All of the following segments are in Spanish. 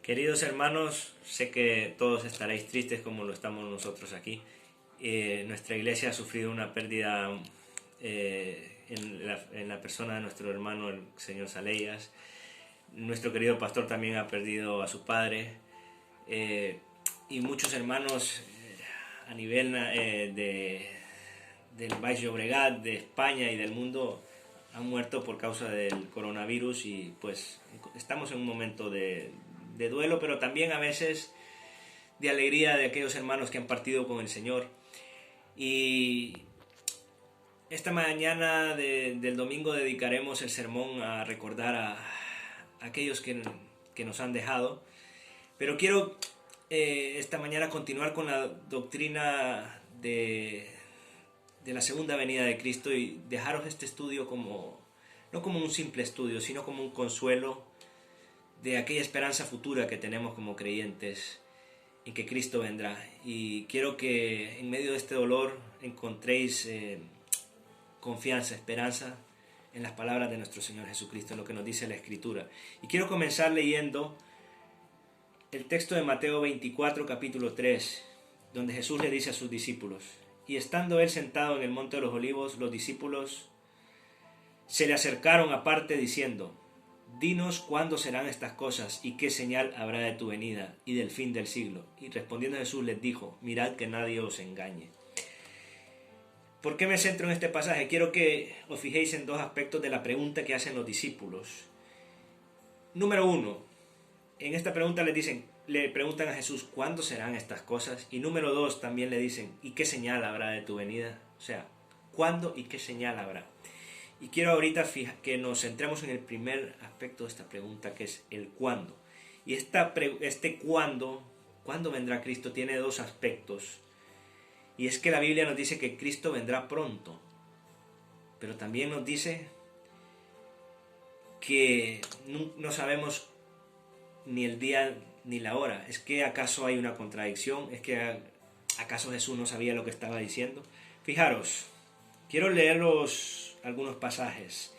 Queridos hermanos, sé que todos estaréis tristes como lo estamos nosotros aquí. Nuestra iglesia ha sufrido una pérdida en la persona de nuestro hermano, el señor Saleyas. Nuestro querido pastor también ha perdido a su padre. Y muchos hermanos a nivel del Baix Llobregat, de España y del mundo han muerto por causa del coronavirus, y pues estamos en un momento de duelo, pero también a veces de alegría de aquellos hermanos que han partido con el Señor. Y esta mañana del domingo dedicaremos el sermón a recordar a aquellos que nos han dejado, pero quiero esta mañana continuar con la doctrina de la segunda venida de Cristo y dejaros este estudio no como un simple estudio, sino como un consuelo de aquella esperanza futura que tenemos como creyentes en que Cristo vendrá. Y quiero que en medio de este dolor encontréis confianza, esperanza en las palabras de nuestro Señor Jesucristo, en lo que nos dice la Escritura. Y quiero comenzar leyendo el texto de Mateo 24, capítulo 3, donde Jesús le dice a sus discípulos: y estando él sentado en el monte de los olivos, los discípulos se le acercaron aparte diciendo: dinos cuándo serán estas cosas y qué señal habrá de tu venida y del fin del siglo. Y respondiendo Jesús les dijo: mirad que nadie os engañe. ¿Por qué me centro en este pasaje? Quiero que os fijéis en dos aspectos de la pregunta que hacen los discípulos. Número uno, en esta pregunta le preguntan a Jesús cuándo serán estas cosas, y número dos, también le dicen: ¿y qué señal habrá de tu venida? O sea, ¿cuándo y qué señal habrá? Y quiero ahorita que nos centremos en el primer aspecto de esta pregunta, que es el cuándo. Y este cuándo vendrá Cristo, tiene dos aspectos. Y es que la Biblia nos dice que Cristo vendrá pronto, pero también nos dice que no sabemos ni el día ni la hora. ¿Es que acaso hay una contradicción? ¿Es que acaso Jesús no sabía lo que estaba diciendo? Fijaros, quiero leeros algunos pasajes.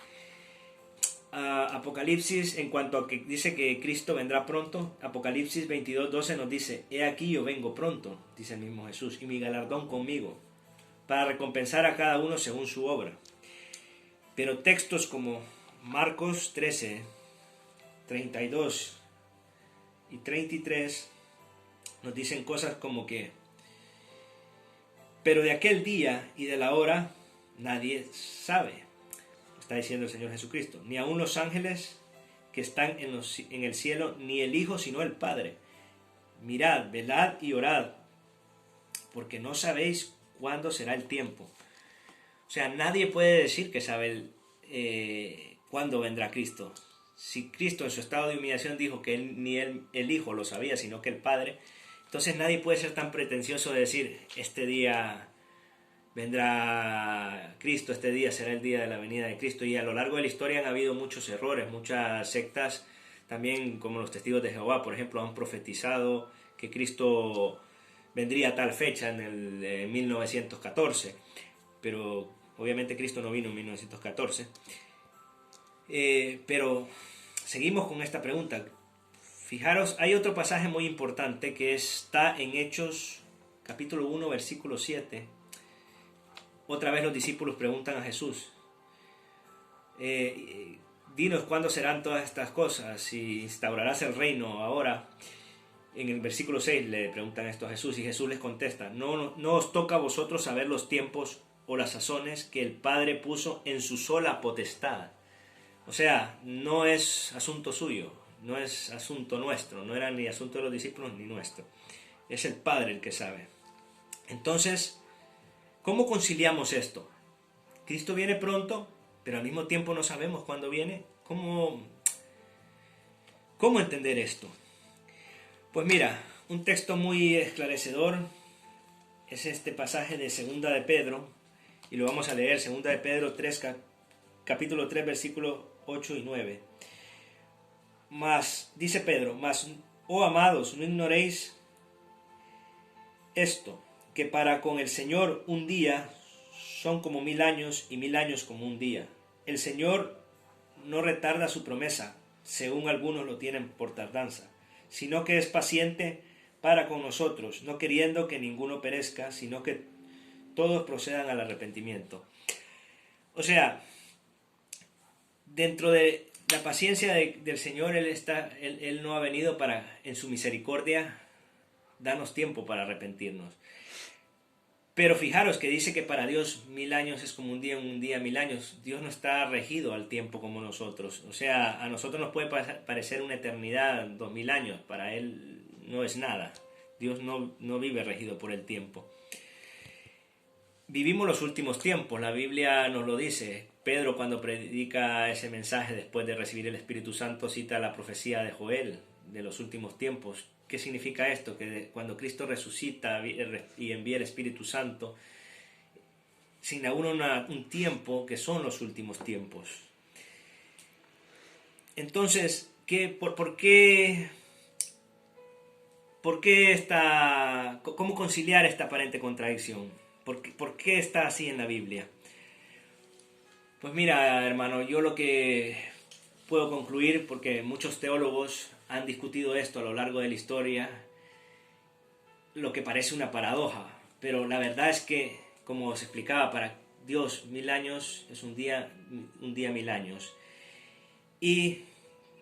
Apocalipsis, en cuanto a que dice que Cristo vendrá pronto, Apocalipsis 22:12 nos dice: he aquí yo vengo pronto, dice el mismo Jesús, y mi galardón conmigo, para recompensar a cada uno según su obra. Pero textos como Marcos 13, 32 y 33 nos dicen cosas como que: pero de aquel día y de la hora nadie sabe, está diciendo el Señor Jesucristo, ni aun los ángeles que están en el cielo, ni el Hijo, sino el Padre. Mirad, velad y orad, porque no sabéis cuándo será el tiempo. O sea, nadie puede decir que sabe cuándo vendrá Cristo. Si Cristo en su estado de humillación dijo que ni el Hijo lo sabía, sino que el Padre, entonces nadie puede ser tan pretencioso de decir: este día vendrá Cristo, este día será el día de la venida de Cristo. Y a lo largo de la historia han habido muchos errores, muchas sectas, también como los testigos de Jehová, por ejemplo, han profetizado que Cristo vendría a tal fecha en el 1914, pero obviamente Cristo no vino en 1914. Pero seguimos con esta pregunta. Fijaros, hay otro pasaje muy importante que está en Hechos capítulo 1, versículo 7. Otra vez los discípulos preguntan a Jesús: dinos cuándo serán todas estas cosas, si instaurarás el reino ahora. En el versículo 6 le preguntan esto a Jesús, y Jesús les contesta: no os toca a vosotros saber los tiempos o las sazones que el Padre puso en su sola potestad. O sea, no es asunto suyo, no es asunto nuestro, no era ni asunto de los discípulos ni nuestro. Es el Padre el que sabe. Entonces, ¿cómo conciliamos esto? Cristo viene pronto, pero al mismo tiempo no sabemos cuándo viene. ¿Cómo entender esto? Pues mira, un texto muy esclarecedor es este pasaje de Segunda de Pedro, y lo vamos a leer, Segunda de Pedro 3, capítulo 3, versículos 8 y 9. Dice Pedro: oh amados, no ignoréis esto, que para con el Señor un día son como 1000 años, y 1000 años como un día. El Señor no retarda su promesa, según algunos lo tienen por tardanza, sino que es paciente para con nosotros, no queriendo que ninguno perezca, sino que todos procedan al arrepentimiento. O sea, dentro de la paciencia del Señor, Él no ha venido para, en su misericordia, darnos tiempo para arrepentirnos. Pero fijaros que dice que para Dios 1000 años es como un día 1000 años. Dios no está regido al tiempo como nosotros. O sea, a nosotros nos puede parecer una eternidad 2000 años, para Él no es nada. Dios no vive regido por el tiempo. Vivimos los últimos tiempos, la Biblia nos lo dice. Pedro, cuando predica ese mensaje después de recibir el Espíritu Santo, cita la profecía de Joel de los últimos tiempos. ¿Qué significa esto? Que cuando Cristo resucita y envía el Espíritu Santo, se inaugura un tiempo que son los últimos tiempos. Entonces, ¿cómo conciliar esta aparente contradicción? ¿Por qué está así en la Biblia? Pues mira, hermano, yo lo que puedo concluir, porque muchos teólogos han discutido esto a lo largo de la historia, lo que parece una paradoja, pero la verdad es que, como os explicaba, para Dios 1000 años es un día 1000 años. ¿Y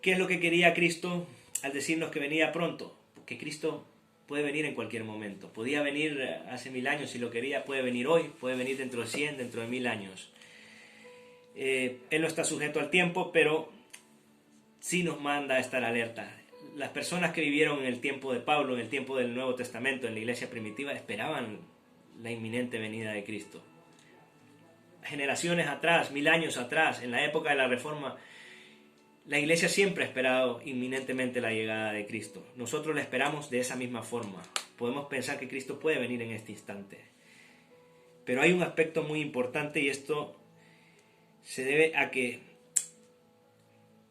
qué es lo que quería Cristo al decirnos que venía pronto? Porque Cristo puede venir en cualquier momento. Podía venir hace 1000 años si lo quería, puede venir hoy, puede venir dentro de 100, dentro de 1000 años. Él no está sujeto al tiempo, pero sí nos manda a estar alerta. Las personas que vivieron en el tiempo de Pablo, en el tiempo del Nuevo Testamento, en la iglesia primitiva, esperaban la inminente venida de Cristo. Generaciones atrás, 1000 años atrás, en la época de la Reforma, la iglesia siempre ha esperado inminentemente la llegada de Cristo. Nosotros la esperamos de esa misma forma. Podemos pensar que Cristo puede venir en este instante. Pero hay un aspecto muy importante, y esto se debe a que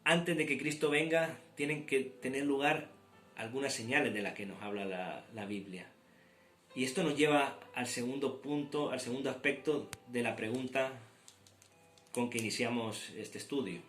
antes de que Cristo venga tienen que tener lugar algunas señales de las que nos habla la Biblia. Y esto nos lleva al segundo punto, al segundo aspecto de la pregunta con que iniciamos este estudio.